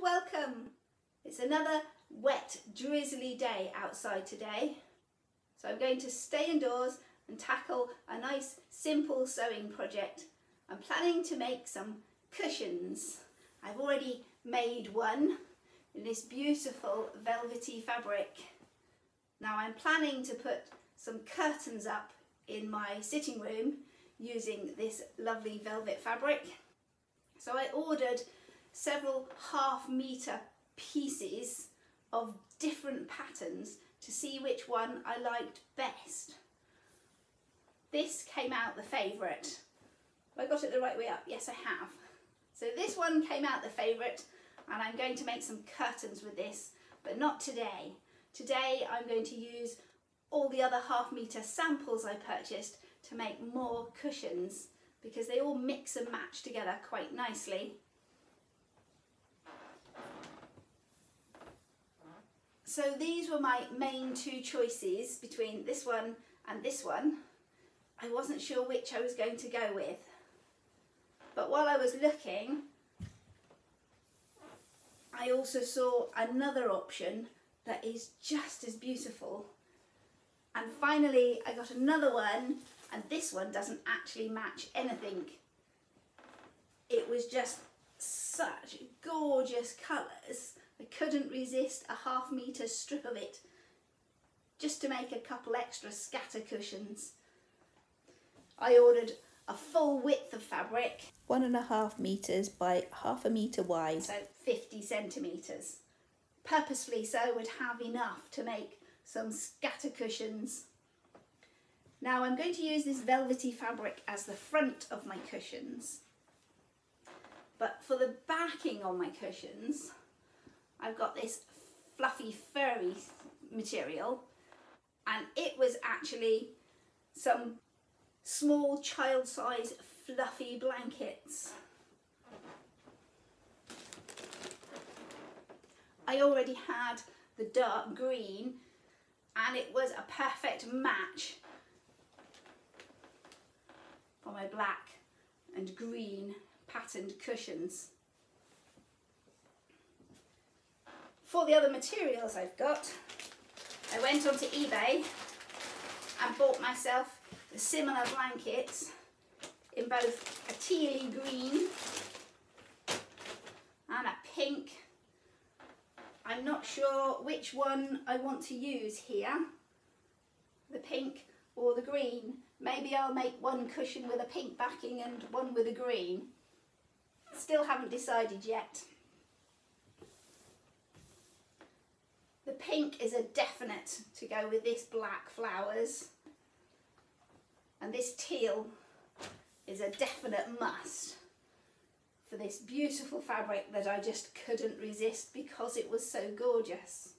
welcome! It's another wet, drizzly day outside today. So I'm going to stay indoors and tackle a nice, simple sewing project. I'm planning to make some cushions. I've already made one in this beautiful velvety fabric. Now I'm planning to put some curtains up in my sitting room using this lovely velvet fabric. So I ordered several half-metre pieces of different patterns to see which one I liked best. This came out the favourite. Have I got it the right way up? Yes, I have. So this one came out the favourite, and I'm going to make some curtains with this, but not today. Today I'm going to use all the other half-metre samples I purchased to make more cushions, because they all mix and match together quite nicely. So these were my main two choices between this one and this one. I wasn't sure which I was going to go with. But while I was looking, I also saw another option that is just as beautiful. And finally I got another one, and this one doesn't actually match anything. It was just such gorgeous colours. I couldn't resist a half-metre strip of it just to make a couple extra scatter cushions. I ordered a full width of fabric, 1.5 metres by 0.5 metre wide, so 50 centimetres. Purposefully so I would have enough to make some scatter cushions. Now I'm going to use this velvety fabric as the front of my cushions, but for the backing on my cushions I've got this fluffy furry material, and it was actually some small child-size fluffy blankets. I already had the dark green and it was a perfect match for my black and green patterned cushions. For the other materials I've got, I went onto eBay and bought myself similar blankets in both a tealy green and a pink. I'm not sure which one I want to use here, the pink or the green. Maybe I'll make one cushion with a pink backing and one with a green. Still haven't decided yet. The pink is a definite to go with this black flowers, and this teal is a definite must for this beautiful fabric that I just couldn't resist because it was so gorgeous.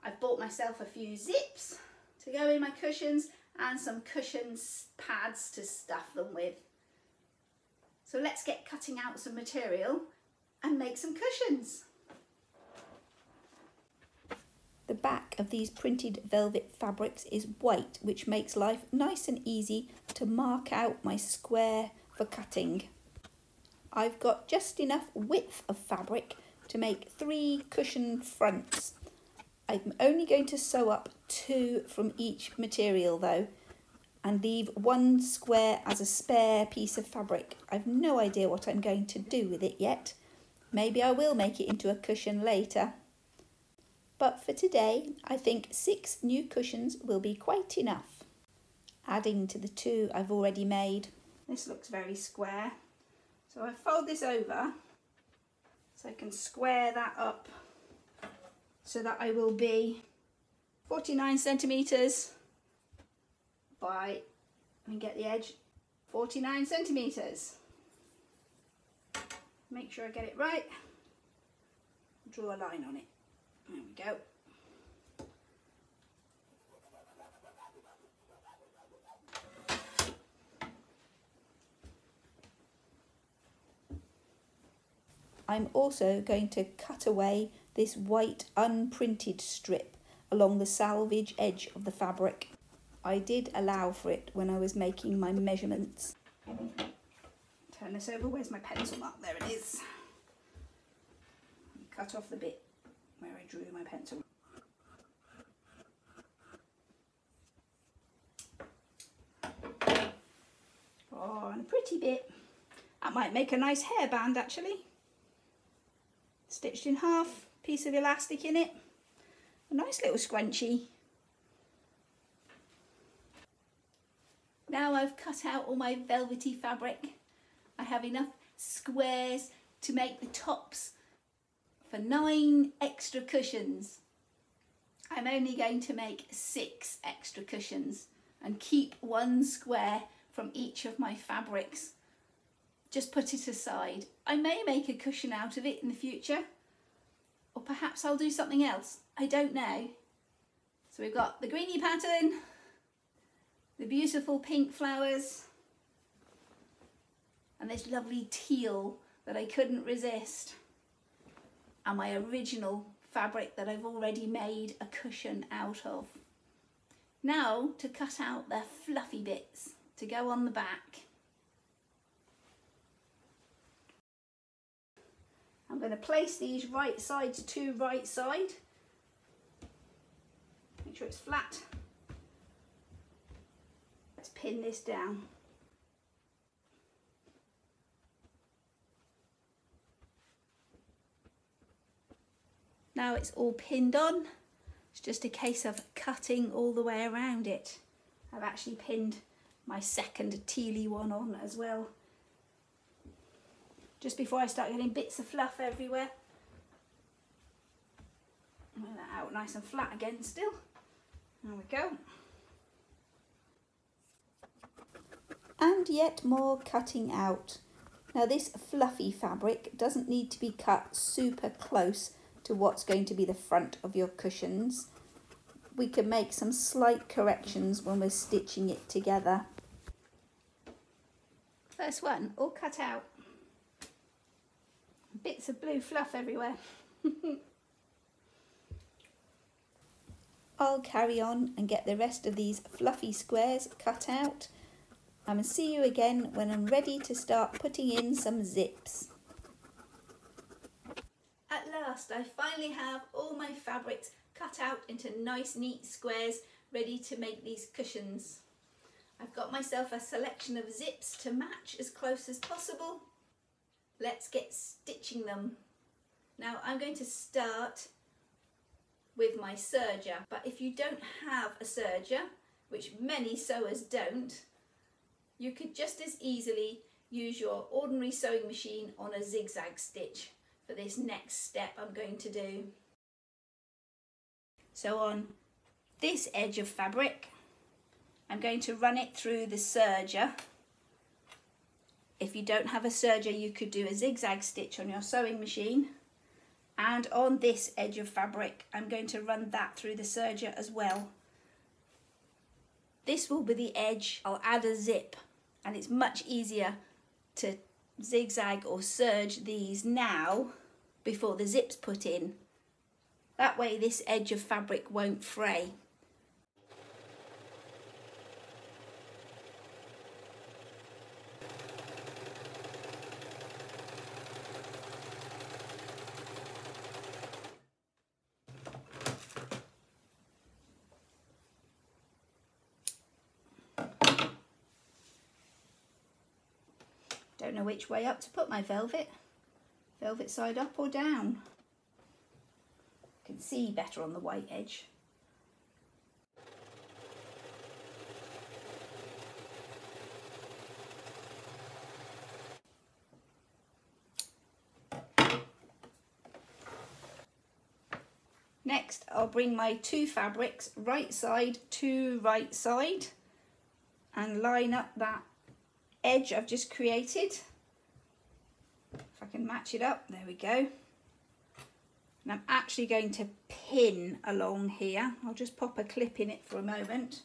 I've bought myself a few zips to go in my cushions and some cushion pads to stuff them with. So let's get cutting out some material and make some cushions. The back of these printed velvet fabrics is white, which makes life nice and easy to mark out my square for cutting. I've got just enough width of fabric to make 3 cushion fronts. I'm only going to sew up 2 from each material though, and leave 1 square as a spare piece of fabric. I've no idea what I'm going to do with it yet. Maybe I will make it into a cushion later. But for today, I think 6 new cushions will be quite enough, adding to the 2 I've already made. This looks very square, so I fold this over so I can square that up so that I will be 49 centimetres by, let me get the edge, 49 centimetres. Make sure I get it right, draw a line on it. There we go. I'm also going to cut away this white unprinted strip along the selvage edge of the fabric. I did allow for it when I was making my measurements. Turn this over, where's my pencil mark? There it is. cut off the bit where I drew my pencil. Oh, and a pretty bit. That might make a nice hairband actually. Stitched in half, piece of elastic in it. A nice little scrunchie. Now I've cut out all my velvety fabric. I have enough squares to make the tops for 9 extra cushions. I'm only going to make 6 extra cushions and keep 1 square from each of my fabrics. Just put it aside. I may make a cushion out of it in the future, or perhaps I'll do something else. I don't know. So we've got the greenie pattern, the beautiful pink flowers, and this lovely teal that I couldn't resist, and my original fabric that I've already made a cushion out of. Now to cut out the fluffy bits to go on the back. I'm going to place these right sides to right side. Make sure it's flat. Let's pin this down. Now it's all pinned on. It's just a case of cutting all the way around it. I've actually pinned my second tealy one on as well, just before I start getting bits of fluff everywhere. Get that out nice and flat again still. There we go. And yet more cutting out. Now this fluffy fabric doesn't need to be cut super close to what's going to be the front of your cushions. We can make some slight corrections when we're stitching it together. First one, all cut out. Bits of blue fluff everywhere. I'll carry on and get the rest of these fluffy squares cut out. I'm going to see you again when I'm ready to start putting in some zips. At last, I finally have all my fabrics cut out into nice neat squares ready to make these cushions. I've got myself a selection of zips to match as close as possible. Let's get stitching them. Now I'm going to start with my serger, but if you don't have a serger, which many sewers don't, you could just as easily use your ordinary sewing machine on a zigzag stitch for this next step I'm going to do. So on this edge of fabric, I'm going to run it through the serger. If you don't have a serger, you could do a zigzag stitch on your sewing machine. And on this edge of fabric, I'm going to run that through the serger as well. This will be the edge. I'll add a zip, and it's much easier to zigzag or serge these now before the zip's put in. That way this edge of fabric won't fray. Don't know which way up to put my velvet. Velvet side up or down. I can see better on the white edge. Next, I'll bring my 2 fabrics right side to right side and line up that edge I've just created. If I can match it up, there we go. And I'm actually going to pin along here. I'll just pop a clip in it for a moment.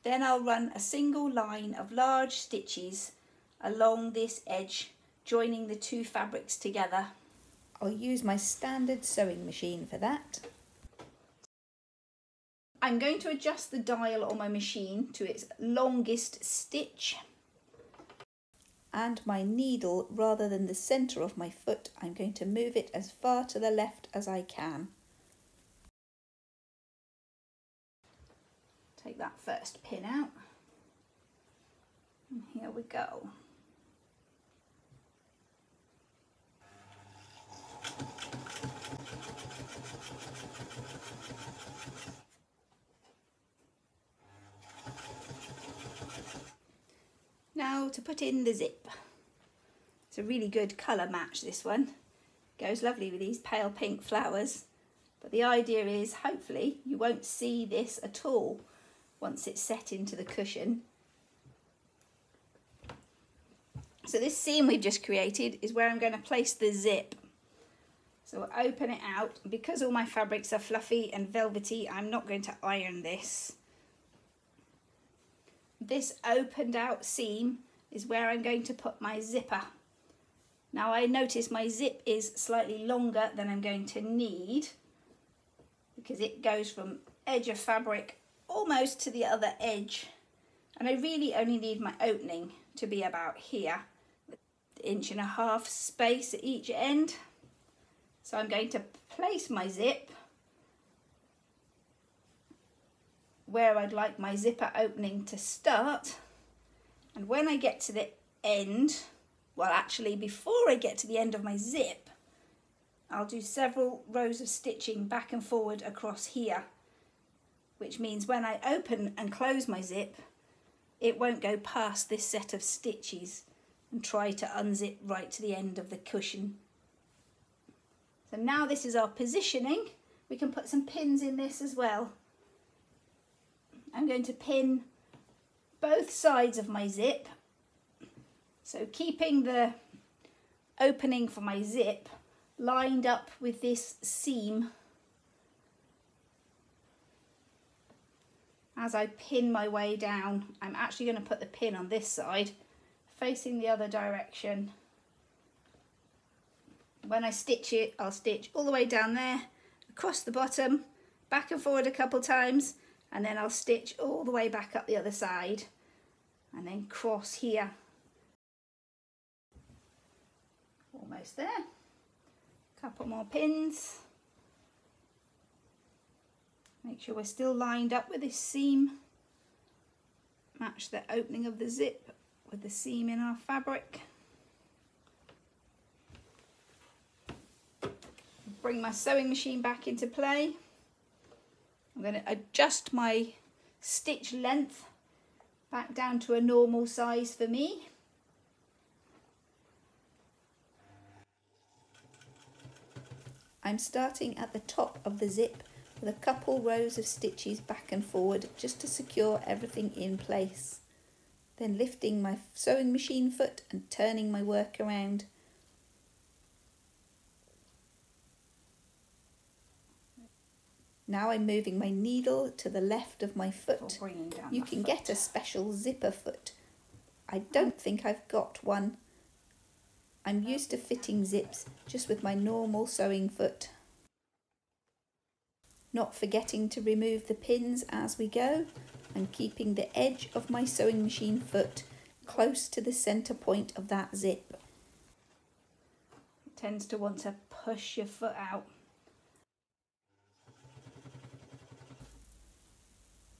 Then I'll run a single line of large stitches along this edge, joining the 2 fabrics together. I'll use my standard sewing machine for that. I'm going to adjust the dial on my machine to its longest stitch. and my needle, rather than the centre of my foot, I'm going to move it as far to the left as I can. Take that first pin out, and here we go. Now to put in the zip. It's a really good colour match, this one. Goes lovely with these pale pink flowers. But the idea is, hopefully, you won't see this at all once it's set into the cushion. So this seam we've just created is where I'm going to place the zip. So I'll open it out. Because all my fabrics are fluffy and velvety, I'm not going to iron this. This opened out seam is where I'm going to put my zipper. Now I notice my zip is slightly longer than I'm going to need, because it goes from edge of fabric almost to the other edge, and I really only need my opening to be about here, 1.5 inch space at each end. So I'm going to place my zip where I'd like my zipper opening to start, and when I get to the end, well actually before I get to the end of my zip, I'll do several rows of stitching back and forward across here, which means when I open and close my zip, it won't go past this set of stitches and try to unzip right to the end of the cushion. So now this is our positioning. We can put some pins in this as well. I'm going to pin both sides of my zip, so keeping the opening for my zip lined up with this seam. As I pin my way down, I'm actually going to put the pin on this side, facing the other direction. When I stitch it, I'll stitch all the way down there, across the bottom, back and forward a couple times, and then I'll stitch all the way back up the other side, and then cross here. Almost there. Couple more pins. Make sure we're still lined up with this seam. Match the opening of the zip with the seam in our fabric. Bring my sewing machine back into play. I'm going to adjust my stitch length back down to a normal size for me. I'm starting at the top of the zip with a couple rows of stitches back and forward just to secure everything in place. Then lifting my sewing machine foot and turning my work around. Now I'm moving my needle to the left of my foot. You can get a special zipper foot. I don't think I've got one. I'm used to fitting zips just with my normal sewing foot. Not forgetting to remove the pins as we go, and keeping the edge of my sewing machine foot close to the centre point of that zip. It tends to want to push your foot out.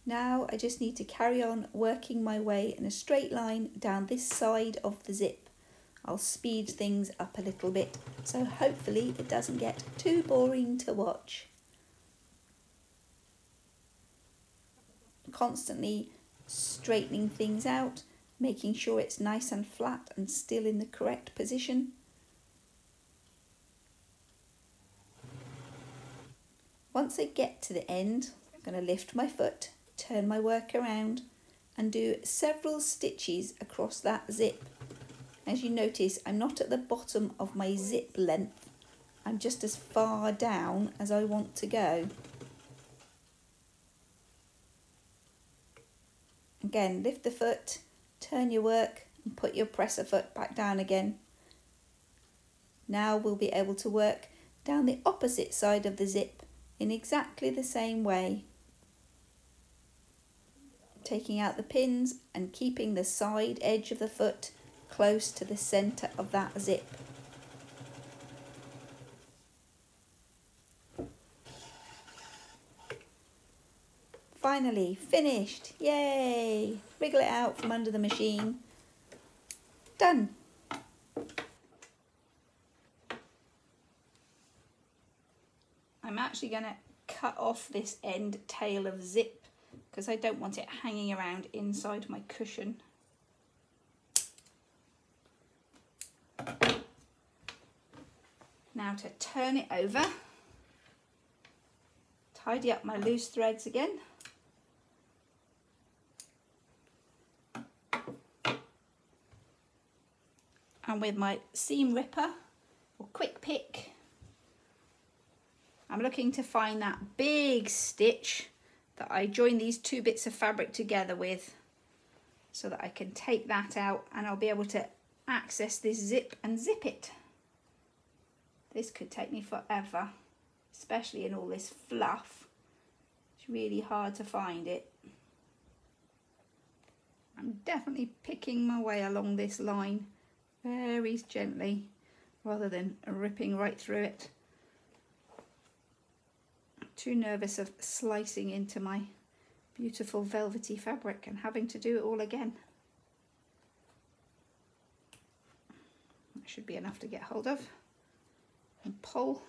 Now I just need to carry on working my way in a straight line down this side of the zip. I'll speed things up a little bit, so hopefully it doesn't get too boring to watch. Constantly straightening things out, making sure it's nice and flat and still in the correct position. Once I get to the end, I'm going to lift my foot, turn my work around and do several stitches across that zip. As you notice, I'm not at the bottom of my zip length, I'm just as far down as I want to go. Again, lift the foot, turn your work and put your presser foot back down again. Now we'll be able to work down the opposite side of the zip in exactly the same way. Taking out the pins and keeping the side edge of the foot close to the centre of that zip. Finally, finished! Yay! Wriggle it out from under the machine. Done! I'm actually going to cut off this end tail of zip because I don't want it hanging around inside my cushion. Now to turn it over, tidy up my loose threads again. And with my seam ripper or quick pick, I'm looking to find that big stitch that I join these two bits of fabric together with so that I can take that out and I'll be able to access this zip and zip it. This could take me forever, especially in all this fluff. It's really hard to find it. I'm definitely picking my way along this line very gently rather than ripping right through it. I'm too nervous of slicing into my beautiful velvety fabric and having to do it all again. That should be enough to get hold of and pull.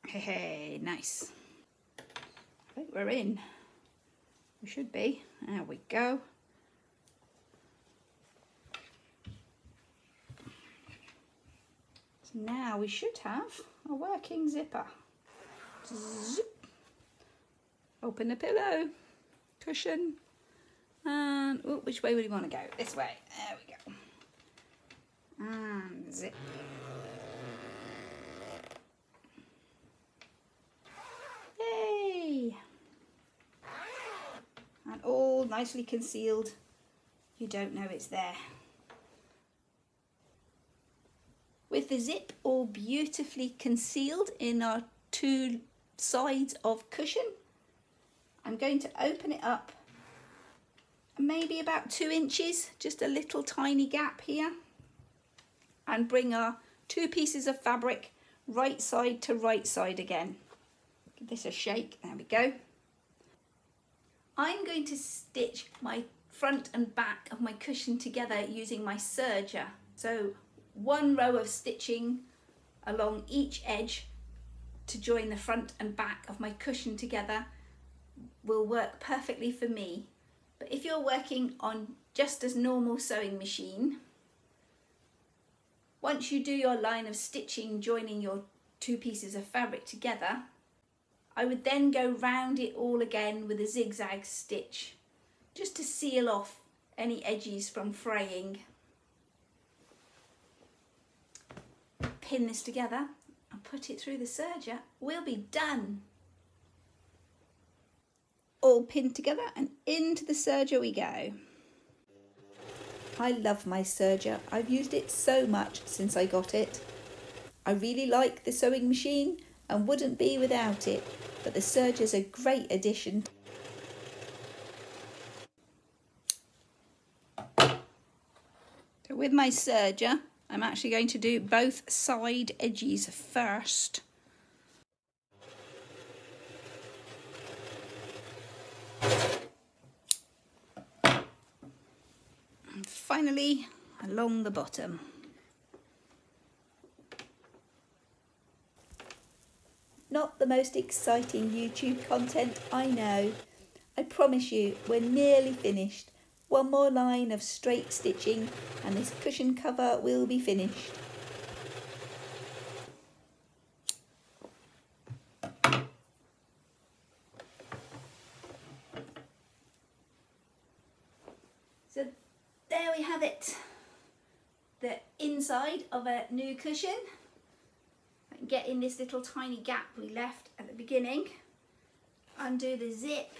Hey, nice. I think we're in. We should be. There we go. So now we should have a working zipper. Zip. Open the pillow, cushion, and oh, which way would you want to go? This way. There we go. And zip. Yay! And all nicely concealed. You don't know it's there. With the zip all beautifully concealed in our two sides of cushion, I'm going to open it up maybe about 2 inches, just a little tiny gap here, and bring our two pieces of fabric right side to right side again. Give this a shake, there we go. I'm going to stitch my front and back of my cushion together using my serger. So 1 row of stitching along each edge to join the front and back of my cushion together will work perfectly for me. But if you're working on just a normal sewing machine, once you do your line of stitching joining your two pieces of fabric together, I would then go round it all again with a zigzag stitch just to seal off any edges from fraying. Pin this together and put it through the serger. We'll be done. All pinned together and into the serger we go. I love my serger. I've used it so much since I got it. I really like the sewing machine and wouldn't be without it, but the serger's a great addition. So with my serger, I'm actually going to do both side edges first. And finally, along the bottom. Not the most exciting YouTube content, I know. I promise you, we're nearly finished. 1 more line of straight stitching and this cushion cover will be finished. So there we have it. The inside of a new cushion. Get in this little tiny gap we left at the beginning, undo the zip,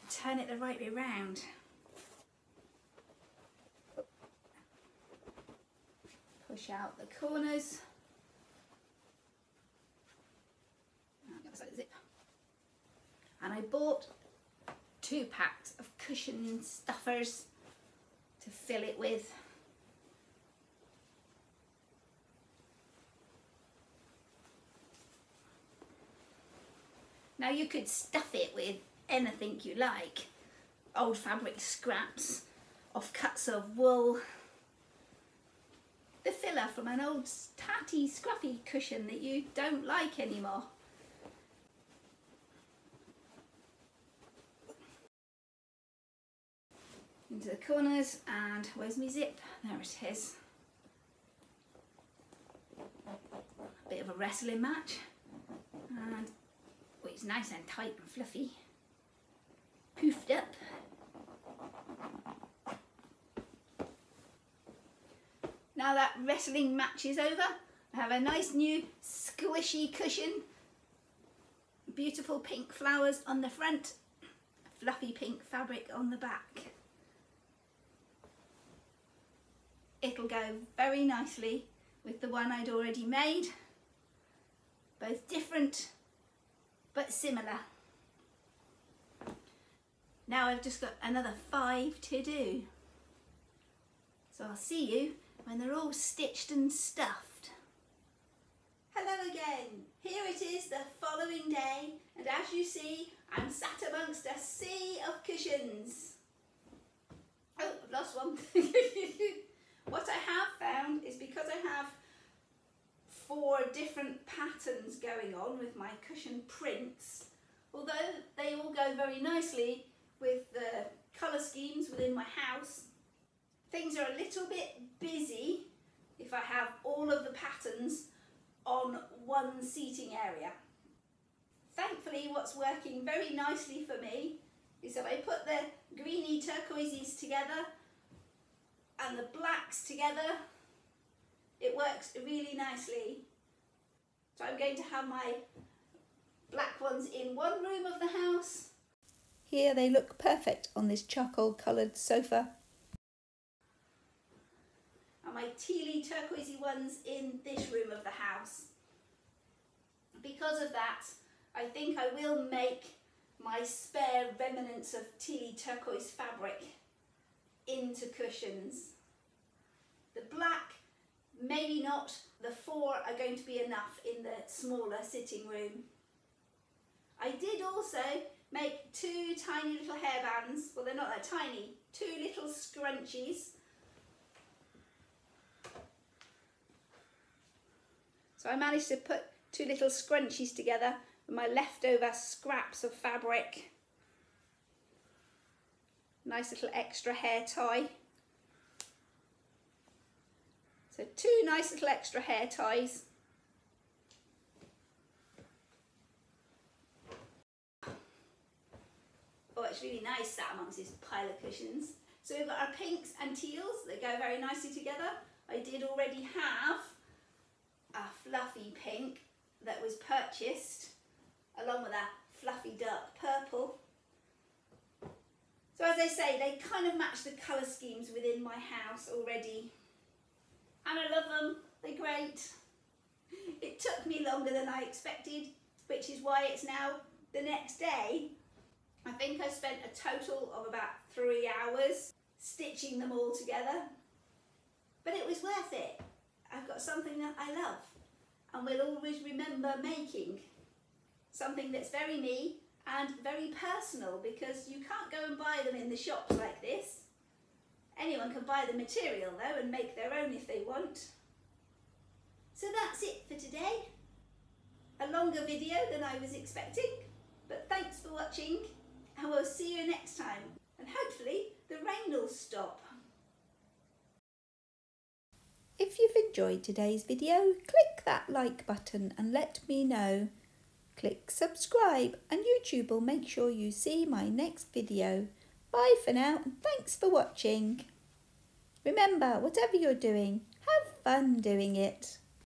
turn it the right way round. Push out the corners. And the other side zip. And I bought 2 packs of cushion stuffers to fill it with. Now you could stuff it with anything you like. Old fabric scraps, offcuts of wool, the filler from an old tatty scruffy cushion that you don't like anymore. Into the corners, and where's my zip? There it is. A bit of a wrestling match, and oh, it's nice and tight and fluffy, poofed up. Now that wrestling match is over, I have a nice new squishy cushion, beautiful pink flowers on the front, fluffy pink fabric on the back. It'll go very nicely with the one I'd already made, both different but similar. Now I've just got another 5 to do. So I'll see you when they're all stitched and stuffed. Hello again. Here it is the following day, and as you see, I'm sat amongst a sea of cushions. Oh, I've lost one. What I have found is, because I have 4 different patterns going on with my cushion prints, although they all go very nicely with the colour schemes within my house, things are a little bit busy if I have all of the patterns on one seating area. Thankfully, what's working very nicely for me is that I put the greeny turquoises together and the blacks together. It works really nicely. So I'm going to have my black ones in one room of the house. Here they look perfect on this charcoal coloured sofa. And my tealy turquoisey ones in this room of the house. Because of that, I think I will make my spare remnants of tealy turquoise fabric into cushions. The black, maybe not. The 4 are going to be enough in the smaller sitting room. I did also make 2 tiny little hairbands. Well, they're not that tiny. 2 little scrunchies. So I managed to put 2 little scrunchies together with my leftover scraps of fabric. Nice little extra hair tie. So 2 nice little extra hair ties. Oh, it's really nice sat amongst this pile of cushions. So we've got our pinks and teals that go very nicely together. I did already have a fluffy pink that was purchased along with a fluffy dark purple. So as I say, they kind of match the colour schemes within my house already. And I love them, they're great. It took me longer than I expected, which is why it's now the next day. I think I spent a total of about 3 hours stitching them all together. But it was worth it. I've got something that I love and will always remember making. Something that's very me and very personal, because you can't go and buy them in the shops like this. Anyone can buy the material though and make their own if they want. So that's it for today. A longer video than I was expecting, but thanks for watching, and we'll see you next time. And hopefully the rain will stop. If you've enjoyed today's video, click that like button and let me know. Click subscribe and YouTube will make sure you see my next video. Bye for now, and thanks for watching. Remember, whatever you're doing, have fun doing it.